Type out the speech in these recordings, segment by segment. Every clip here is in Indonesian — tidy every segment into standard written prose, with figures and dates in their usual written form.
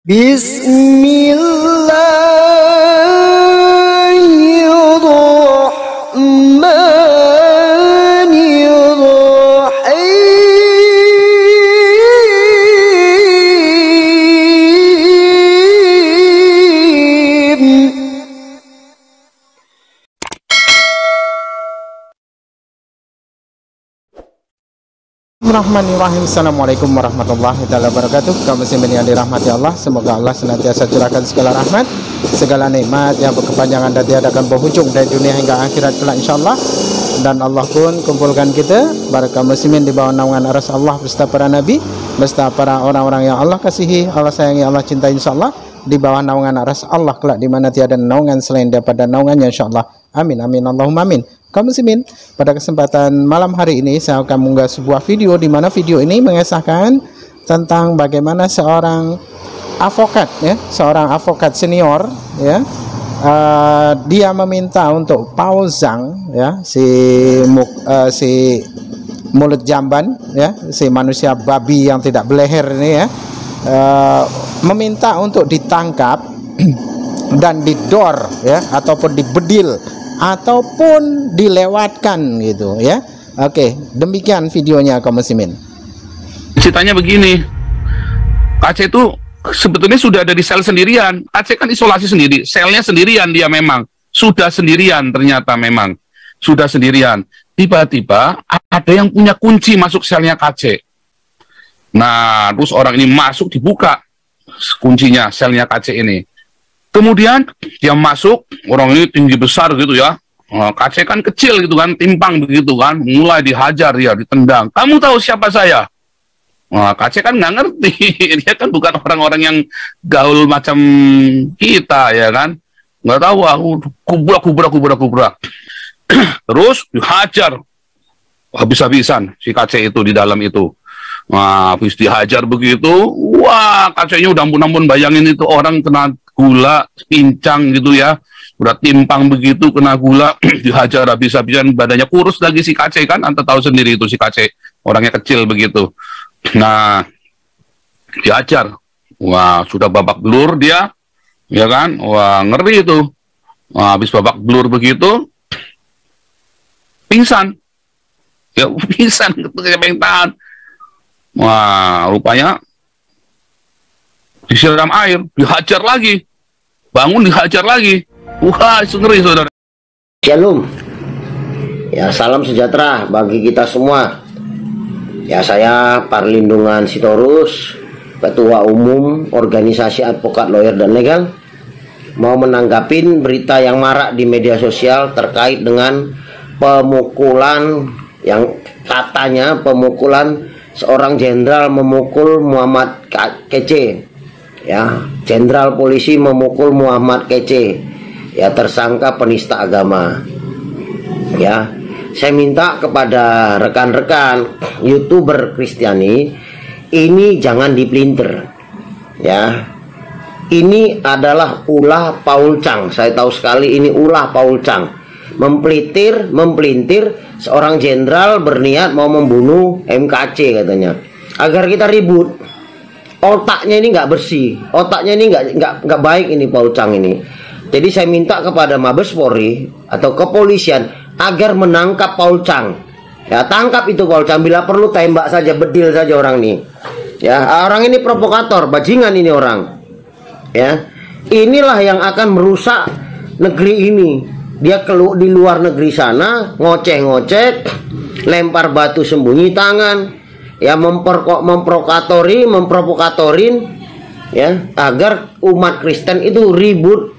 Bismillahirrahmanirrahim. Assalamualaikum warahmatullahi wabarakatuh. Kaum muslimin yang dirahmati Allah, semoga Allah senantiasa curahkan segala rahmat, segala nikmat yang berkepanjangan dan tiada akan berhujung dari dunia hingga akhirat kelak insyaallah. Dan Allah pun kumpulkan kita para kaum muslimin di bawah naungan aras Allah beserta para nabi, beserta para orang-orang yang Allah kasihi, Allah sayangi, Allah cintai insyaallah, di bawah naungan aras Allah kelak di mana tiada naungan selain daripada naungannya insyaallah. Amin amin Allahumma amin. Kaum muslimin, pada kesempatan malam hari ini saya akan mengunggah sebuah video di mana video ini mengisahkan tentang bagaimana seorang advokat, ya, seorang advokat senior, ya, dia meminta untuk Paul Zhang, ya, si mulut jamban, ya, si manusia babi yang tidak berleher ini, ya, meminta untuk ditangkap dan didor, ya, ataupun dibedil ataupun dilewatkan gitu, ya. Oke, demikian videonya kaum muslimin. Ceritanya begini, Aceh itu sebetulnya sudah ada di sel sendirian. Aceh kan isolasi sendiri, selnya sendirian, dia memang sudah sendirian, ternyata memang sudah sendirian. Tiba-tiba ada yang punya kunci masuk selnya Aceh. Nah, terus orang ini masuk, dibuka kuncinya selnya Aceh ini. Kemudian dia masuk, orang ini tinggi besar gitu ya, Aceh kan kecil gitu kan, timpang begitu kan, mulai dihajar dia, ditendang. Kamu tahu siapa saya? Aceh kan nggak ngerti, dia kan bukan orang-orang yang gaul macam kita ya kan, nggak tahu, aku kubrak. Terus dihajar habis-habisan si Aceh itu di dalam itu. Nah, habis dihajar begitu, wah, Acehnya udah ampun-ampun, bayangin itu orang kena gula, pincang gitu ya, udah timpang begitu, kena gula, dihajar habis-habisan, badannya kurus lagi si Aceh kan, Anda tahu sendiri itu si Aceh, orangnya kecil begitu. Nah, dihajar, wah, sudah babak belur dia, ya kan, wah, ngeri itu. Wah, habis babak belur begitu, pingsan, ya pingsan, siapa yang tahan. Wah, rupanya disiram air, dihajar lagi, bangun dihajar lagi. Wah, itu ngeri saudara. Shalom, ya, salam sejahtera bagi kita semua. Ya, saya Parlindungan Sitorus, Ketua Umum Organisasi Advokat Lawyer dan Legal, mau menanggapin berita yang marak di media sosial terkait dengan pemukulan, yang katanya pemukulan seorang jenderal memukul Muhammad Kece, ya, jenderal polisi memukul Muhammad Kece, ya, tersangka penista agama. Ya, saya minta kepada rekan-rekan YouTuber Kristiani ini jangan dipelintir, ya. Ini adalah ulah Paul Zhang. Saya tahu sekali ini ulah Paul Zhang, mempelintir seorang jenderal berniat mau membunuh MKC katanya, agar kita ribut. Otaknya ini nggak bersih, otaknya ini nggak baik ini Paul Zhang ini. Jadi saya minta kepada Mabes Polri atau kepolisian agar menangkap Paul Zhang. Ya, tangkap itu Paul Zhang, bila perlu tembak saja, bedil saja orang ini. Ya, orang ini provokator, bajingan ini orang. Ya, inilah yang akan merusak negeri ini. Dia di luar negeri sana ngoceh-ngoceh, lempar batu sembunyi tangan, ya, memprovokatorin, ya, agar umat Kristen itu ribut,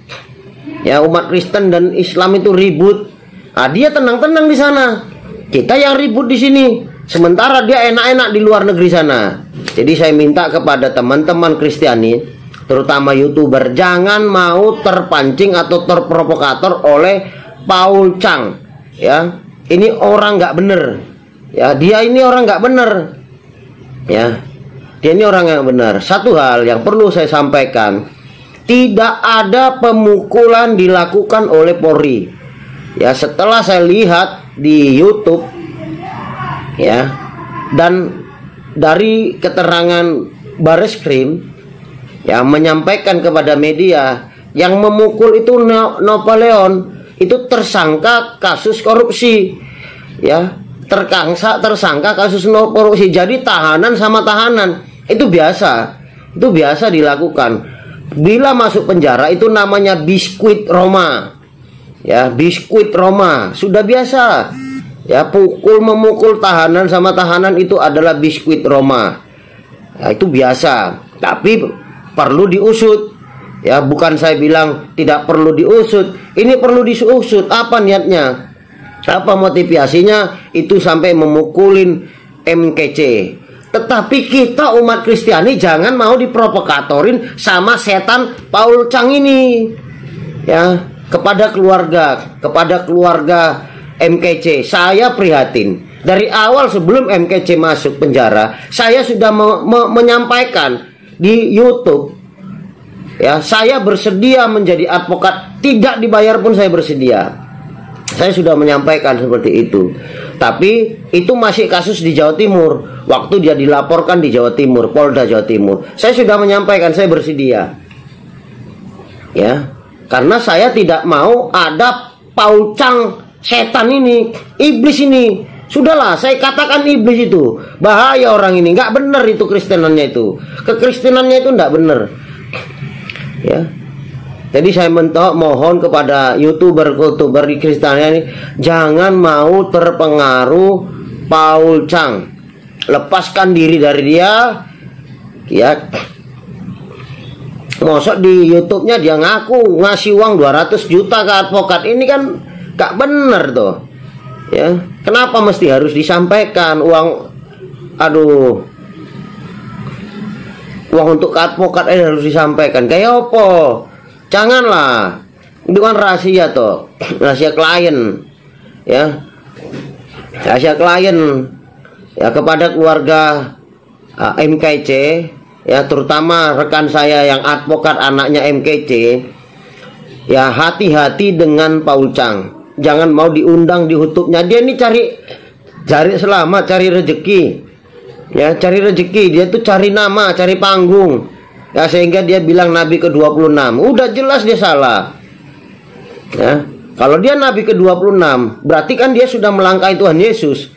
ya, umat Kristen dan Islam itu ribut. Nah, dia tenang-tenang di sana, kita yang ribut di sini, sementara dia enak-enak di luar negeri sana. Jadi saya minta kepada teman-teman Kristiani, terutama YouTuber, jangan mau terpancing atau terprovokator oleh Paul Zhang. Ya, ini orang nggak bener. Ya, dia ini orang nggak bener. Ya, dia ini orang yang benar. Satu hal yang perlu saya sampaikan, tidak ada pemukulan dilakukan oleh Polri. Ya, setelah saya lihat di YouTube, ya, dan dari keterangan Bareskrim, ya menyampaikan kepada media yang memukul itu Napoleon itu tersangka kasus korupsi, ya, tersangka kasus korupsi. Jadi tahanan sama tahanan itu biasa dilakukan. Bila masuk penjara itu namanya biskuit Roma, ya, biskuit Roma sudah biasa, ya, memukul tahanan sama tahanan itu adalah biskuit Roma, ya, itu biasa. Tapi perlu diusut, ya, bukan saya bilang tidak perlu diusut, ini perlu diusut. Apa niatnya, apa motivasinya itu sampai memukulin MKC. Tetapi kita umat Kristiani jangan mau diprovokatorin sama setan Paul Chang ini, ya. Kepada keluarga MKC saya prihatin. Dari awal sebelum MKC masuk penjara, saya sudah menyampaikan di YouTube, ya, saya bersedia menjadi advokat, tidak dibayar pun saya bersedia. Saya sudah menyampaikan seperti itu. Tapi itu masih kasus di Jawa Timur. Waktu dia dilaporkan di Jawa Timur, Polda Jawa Timur, saya sudah menyampaikan saya bersedia, ya, karena saya tidak mau ada Paul Chang, setan ini, iblis ini. Sudahlah, saya katakan iblis itu bahaya orang ini, nggak benar itu Kristenannya itu, kekristenannya itu nggak benar, ya. Jadi saya mohon kepada youtuber di Kristenannya ini, jangan mau terpengaruh Paul Chang, lepaskan diri dari dia, ya. Mosok di YouTube-nya dia ngaku ngasih uang 200 juta ke advokat, ini kan gak bener tuh, ya. Kenapa mesti harus disampaikan uang, aduh, uang untuk ke advokat harus disampaikan, kayak apa? Janganlah, itu kan rahasia tuh, rahasia klien, ya, rahasia klien, ya. Kepada keluarga MKC, ya, terutama rekan saya yang advokat anaknya MKC, ya, hati-hati dengan Paul Chang. Jangan mau diundang di YouTube-nya. Dia ini cari selamat, cari rezeki, ya, cari rezeki. Dia tuh cari nama, cari panggung, ya, sehingga dia bilang Nabi ke-26. Udah jelas dia salah, ya. Kalau dia Nabi ke-26 berarti kan dia sudah melangkahi Tuhan Yesus,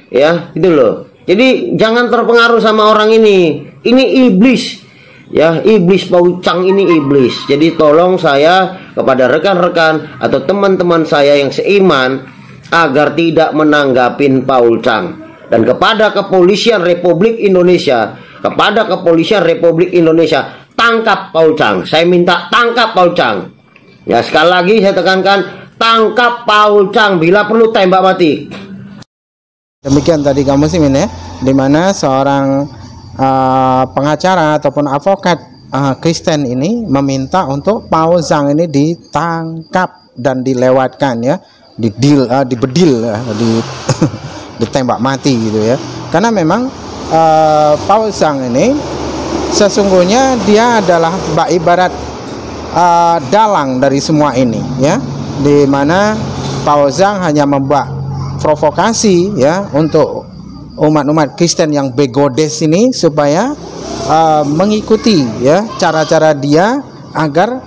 ya, gitu loh. Jadi jangan terpengaruh sama orang ini iblis, ya, iblis. Paul Chang ini iblis. Jadi tolong saya kepada rekan-rekan atau teman-teman saya yang seiman agar tidak menanggapin Paul Chang. Dan kepada kepolisian Republik Indonesia, tangkap Paul Chang. Saya minta tangkap Paul Chang, ya. Sekali lagi saya tekankan, tangkap Paul Chang, bila perlu tembak mati. Demikian tadi kamu sih, ya, dimana seorang pengacara ataupun advokat Kristen ini meminta untuk Paul Chang ini ditangkap dan dilewatkan, ya, dibedil, ya, ditembak mati gitu, ya. Karena memang Paul Chang ini sesungguhnya dia adalah ibarat dalang dari semua ini, ya, dimana Paul Chang hanya membuat provokasi, ya, untuk umat-umat Kristen yang begodes ini supaya mengikuti, ya, cara-cara dia agar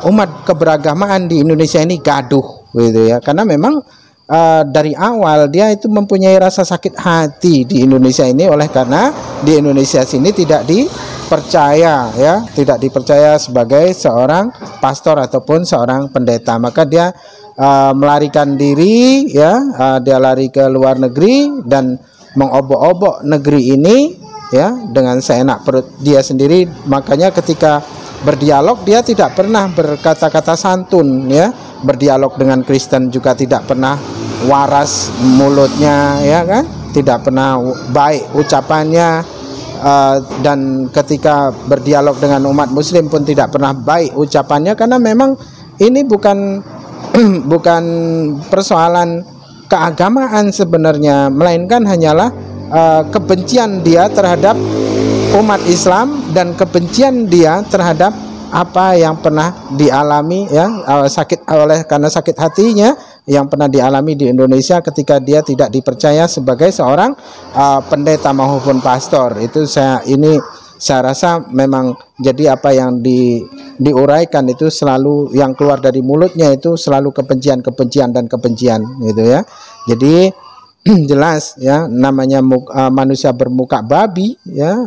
umat keberagamaan di Indonesia ini gaduh gitu, ya. Karena memang dari awal dia itu mempunyai rasa sakit hati di Indonesia ini, oleh karena di Indonesia sini tidak dipercaya, ya, tidak dipercaya sebagai seorang pastor ataupun seorang pendeta. Maka dia melarikan diri, ya, dia lari ke luar negeri dan mengobok-obok negeri ini, ya, dengan seenak perut dia sendiri. Makanya ketika berdialog dia tidak pernah berkata-kata santun, ya, berdialog dengan Kristen juga tidak pernah waras mulutnya, ya kan, tidak pernah baik ucapannya, dan ketika berdialog dengan umat Muslim pun tidak pernah baik ucapannya, karena memang ini bukan persoalan keagamaan sebenarnya, melainkan hanyalah kebencian dia terhadap umat Islam dan kebencian dia terhadap apa yang pernah dialami, ya, karena sakit hatinya yang pernah dialami di Indonesia ketika dia tidak dipercaya sebagai seorang pendeta maupun pastor. Itu saya rasa memang jadi apa yang diuraikan itu selalu yang keluar dari mulutnya itu selalu kebencian dan kebencian gitu ya. Jadi jelas ya, namanya manusia bermuka babi ya,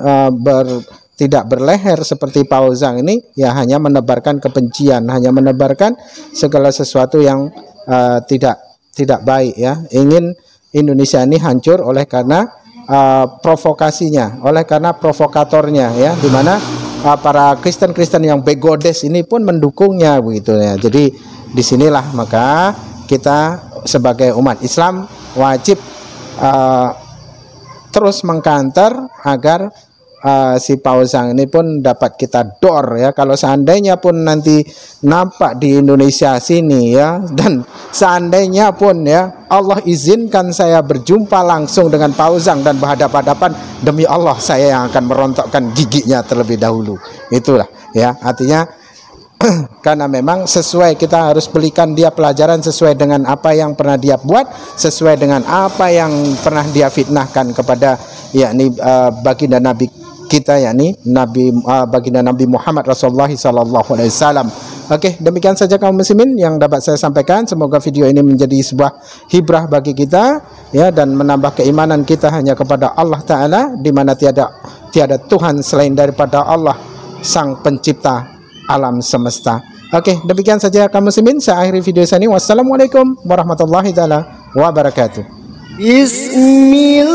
tidak berleher seperti Pauzang ini ya, hanya menebarkan kebencian, hanya menebarkan segala sesuatu yang tidak baik ya. Ingin Indonesia ini hancur oleh karena provokasinya, oleh karena provokatornya ya, dimana para Kristen yang begodes ini pun mendukungnya begitu ya. Jadi disinilah maka kita sebagai umat Islam wajib terus mengkanter agar si Pauzang ini pun dapat kita dor ya. Kalau seandainya pun nanti nampak di Indonesia sini ya, dan seandainya pun ya Allah izinkan saya berjumpa langsung dengan Pauzang dan berhadapan-hadapan, demi Allah saya yang akan merontokkan giginya terlebih dahulu. Itulah ya, artinya karena memang sesuai, kita harus berikan dia pelajaran sesuai dengan apa yang pernah dia buat, sesuai dengan apa yang pernah dia fitnahkan kepada yakni baginda Nabi kita, yakni baginda Nabi Muhammad Rasulullah SAW. Oke, demikian saja kaum muslimin yang dapat saya sampaikan. Semoga video ini menjadi sebuah hibrah bagi kita ya, dan menambah keimanan kita hanya kepada Allah Ta'ala, di mana tiada Tuhan selain daripada Allah Sang Pencipta alam semesta. Oke, demikian saja kaum muslimin. Saya akhiri video saya ini. Wassalamualaikum warahmatullahi taala wabarakatuh. Bismillah.